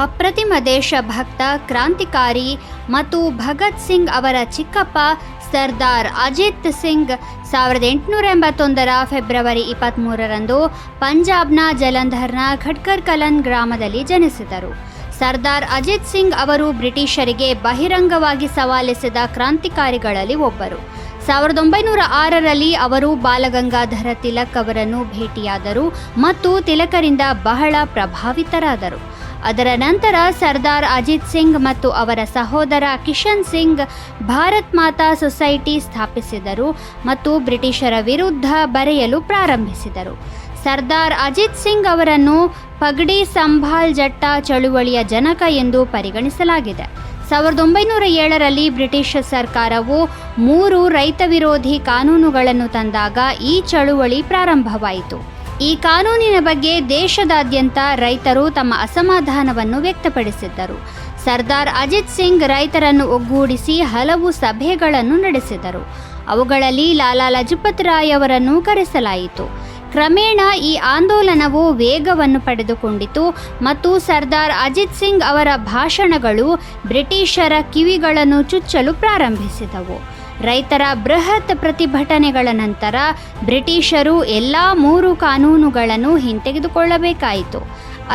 ಅಪ್ರತಿಮ ದೇಶಭಕ್ತ, ಕ್ರಾಂತಿಕಾರಿ ಮತ್ತು ಭಗತ್ ಸಿಂಗ್ ಅವರ ಚಿಕ್ಕಪ್ಪ ಸರ್ದಾರ್ ಅಜಿತ್ ಸಿಂಗ್ 1881 ಫೆಬ್ರವರಿ 23ರಂದು ಪಂಜಾಬ್ನ ಜಲಂಧರ್ನ ಖಟ್ಕರ್ ಕಲನ್ ಗ್ರಾಮದಲ್ಲಿ ಜನಿಸಿದರು. ಸರ್ದಾರ್ ಅಜಿತ್ ಸಿಂಗ್ ಅವರು ಬ್ರಿಟಿಷರಿಗೆ ಬಹಿರಂಗವಾಗಿ ಸವಾಲೆಸೆದ ಕ್ರಾಂತಿಕಾರಿಗಳಲ್ಲಿ ಒಬ್ಬರು. 1906ರಲ್ಲಿ ಅವರು ಬಾಲಗಂಗಾಧರ ತಿಲಕ್ ಅವರನ್ನು ಭೇಟಿಯಾದರು ಮತ್ತು ತಿಲಕರಿಂದ ಬಹಳ ಪ್ರಭಾವಿತರಾದರು. ಅದರ ನಂತರ ಸರ್ದಾರ್ ಅಜಿತ್ ಸಿಂಗ್ ಮತ್ತು ಅವರ ಸಹೋದರ ಕಿಶನ್ ಸಿಂಗ್ ಭಾರತ್ ಮಾತಾ ಸೊಸೈಟಿ ಸ್ಥಾಪಿಸಿದರು ಮತ್ತು ಬ್ರಿಟಿಷರ ವಿರುದ್ಧ ಬರೆಯಲು ಪ್ರಾರಂಭಿಸಿದರು. ಸರ್ದಾರ್ ಅಜಿತ್ ಸಿಂಗ್ ಅವರನ್ನು ಪಗಡಿ ಸಂಭಾಲ್ ಜಟ್ಟ ಚಳುವಳಿಯ ಜನಕ ಎಂದು ಪರಿಗಣಿಸಲಾಗಿದೆ. 1907ರಲ್ಲಿ ಬ್ರಿಟಿಷ್ ಸರ್ಕಾರವು 3 ರೈತ ವಿರೋಧಿ ಕಾನೂನುಗಳನ್ನು ತಂದಾಗ ಈ ಚಳುವಳಿ ಪ್ರಾರಂಭವಾಯಿತು. ಈ ಕಾನೂನಿನ ಬಗ್ಗೆ ದೇಶದಾದ್ಯಂತ ರೈತರು ತಮ್ಮ ಅಸಮಾಧಾನವನ್ನು ವ್ಯಕ್ತಪಡಿಸಿದ್ದರು. ಸರ್ದಾರ್ ಅಜಿತ್ ಸಿಂಗ್ ರೈತರನ್ನು ಒಗ್ಗೂಡಿಸಿ ಹಲವು ಸಭೆಗಳನ್ನು ನಡೆಸಿದರು. ಅವುಗಳಲ್ಲಿ ಲಾಲಾ ಲಜಪತ್ ರಾಯ್ ಅವರನ್ನು ಕರೆಸಲಾಯಿತು. ಕ್ರಮೇಣ ಈ ಆಂದೋಲನವು ವೇಗವನ್ನು ಪಡೆದುಕೊಂಡಿತು ಮತ್ತು ಸರ್ದಾರ್ ಅಜಿತ್ ಸಿಂಗ್ ಅವರ ಭಾಷಣಗಳು ಬ್ರಿಟಿಷರ ಕಿವಿಗಳನ್ನು ಚುಚ್ಚಲು ಪ್ರಾರಂಭಿಸಿದವು. ರೈತರ ಬೃಹತ್ ಪ್ರತಿಭಟನೆಗಳ ನಂತರ ಬ್ರಿಟಿಷರು ಎಲ್ಲ 3 ಕಾನೂನುಗಳನ್ನು ಹಿಂತೆಗೆದುಕೊಳ್ಳಬೇಕಾಯಿತು.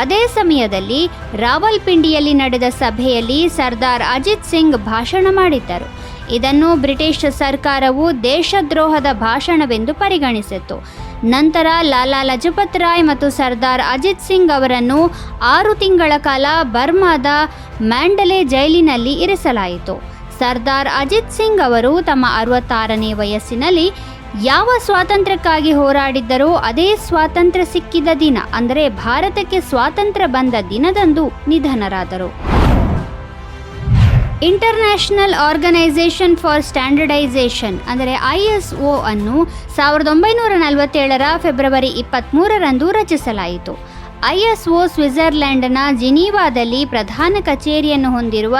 ಅದೇ ಸಮಯದಲ್ಲಿ ರಾವಲ್ಪಿಂಡಿಯಲ್ಲಿ ನಡೆದ ಸಭೆಯಲ್ಲಿ ಸರ್ದಾರ್ ಅಜಿತ್ ಸಿಂಗ್ ಭಾಷಣ ಮಾಡಿದ್ದರು. ಇದನ್ನು ಬ್ರಿಟಿಷ್ ಸರ್ಕಾರವು ದೇಶದ್ರೋಹದ ಭಾಷಣವೆಂದು ಪರಿಗಣಿಸಿತು. ನಂತರ ಲಾಲಾ ಲಜಪತ್ ರಾಯ್ ಮತ್ತು ಸರ್ದಾರ್ ಅಜಿತ್ ಸಿಂಗ್ ಅವರನ್ನು 6 ತಿಂಗಳ ಕಾಲ ಬರ್ಮಾದ ಮ್ಯಾಂಡಲೆ ಜೈಲಿನಲ್ಲಿ ಇರಿಸಲಾಯಿತು. ಸರ್ದಾರ್ ಅಜಿತ್ ಸಿಂಗ್ ಅವರು ತಮ್ಮ 66ನೇ ವಯಸ್ಸಿನಲ್ಲಿ ಯಾವ ಸ್ವಾತಂತ್ರ್ಯಕ್ಕಾಗಿ ಹೋರಾಡಿದ್ದರೋ ಅದೇ ಸ್ವಾತಂತ್ರ್ಯ ಸಿಕ್ಕಿದ ದಿನ, ಅಂದರೆ ಭಾರತಕ್ಕೆ ಸ್ವಾತಂತ್ರ್ಯ ಬಂದ ದಿನದಂದು ನಿಧನರಾದರು. ಇಂಟರ್ನ್ಯಾಷನಲ್ ಆರ್ಗನೈಸೇಷನ್ ಫಾರ್ ಸ್ಟ್ಯಾಂಡರ್ಡೈಸೇಷನ್ ಅಂದರೆ ISO ಅನ್ನು 1947ರ ಫೆಬ್ರವರಿ 23ರಂದು ರಚಿಸಲಾಯಿತು. ISO ಸ್ವಿಟ್ಜರ್ಲೆಂಡ್ನ ಜಿನೀವಾದಲ್ಲಿ ಪ್ರಧಾನ ಕಚೇರಿಯನ್ನು ಹೊಂದಿರುವ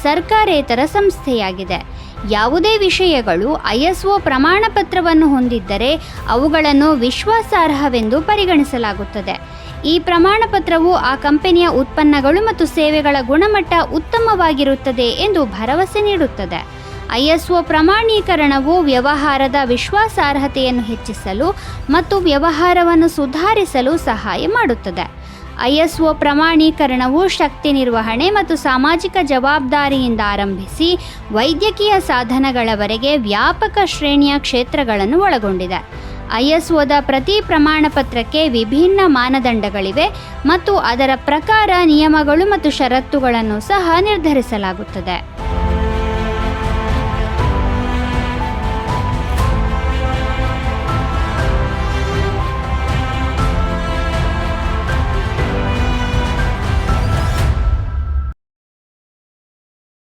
ಸರ್ಕಾರೇತರ ಸಂಸ್ಥೆಯಾಗಿದೆ. ಯಾವುದೇ ವಿಷಯಗಳು ISO ಪ್ರಮಾಣಪತ್ರವನ್ನು ಹೊಂದಿದ್ದರೆ ಅವುಗಳನ್ನು ವಿಶ್ವಾಸಾರ್ಹವೆಂದು ಪರಿಗಣಿಸಲಾಗುತ್ತದೆ. ಈ ಪ್ರಮಾಣಪತ್ರವು ಆ ಕಂಪನಿಯ ಉತ್ಪನ್ನಗಳು ಮತ್ತು ಸೇವೆಗಳ ಗುಣಮಟ್ಟ ಉತ್ತಮವಾಗಿರುತ್ತದೆ ಎಂದು ಭರವಸೆ ನೀಡುತ್ತದೆ. ISO ಪ್ರಮಾಣೀಕರಣವು ವ್ಯವಹಾರದ ವಿಶ್ವಾಸಾರ್ಹತೆಯನ್ನು ಹೆಚ್ಚಿಸಲು ಮತ್ತು ವ್ಯವಹಾರವನ್ನು ಸುಧಾರಿಸಲು ಸಹಾಯ ಮಾಡುತ್ತದೆ. ISO ಪ್ರಮಾಣೀಕರಣವು ಶಕ್ತಿ ನಿರ್ವಹಣೆ ಮತ್ತು ಸಾಮಾಜಿಕ ಜವಾಬ್ದಾರಿಯಿಂದ ಆರಂಭಿಸಿ ವೈದ್ಯಕೀಯ ಸಾಧನಗಳವರೆಗೆ ವ್ಯಾಪಕ ಶ್ರೇಣಿಯ ಕ್ಷೇತ್ರಗಳನ್ನು ಒಳಗೊಂಡಿದೆ. ISOದ ಪ್ರತಿ ಪ್ರಮಾಣಪತ್ರಕ್ಕೆ ವಿಭಿನ್ನ ಮಾನದಂಡಗಳಿವೆ ಮತ್ತು ಅದರ ಪ್ರಕಾರ ನಿಯಮಗಳು ಮತ್ತು ಷರತ್ತುಗಳನ್ನು ಸಹ ನಿರ್ಧರಿಸಲಾಗುತ್ತದೆ.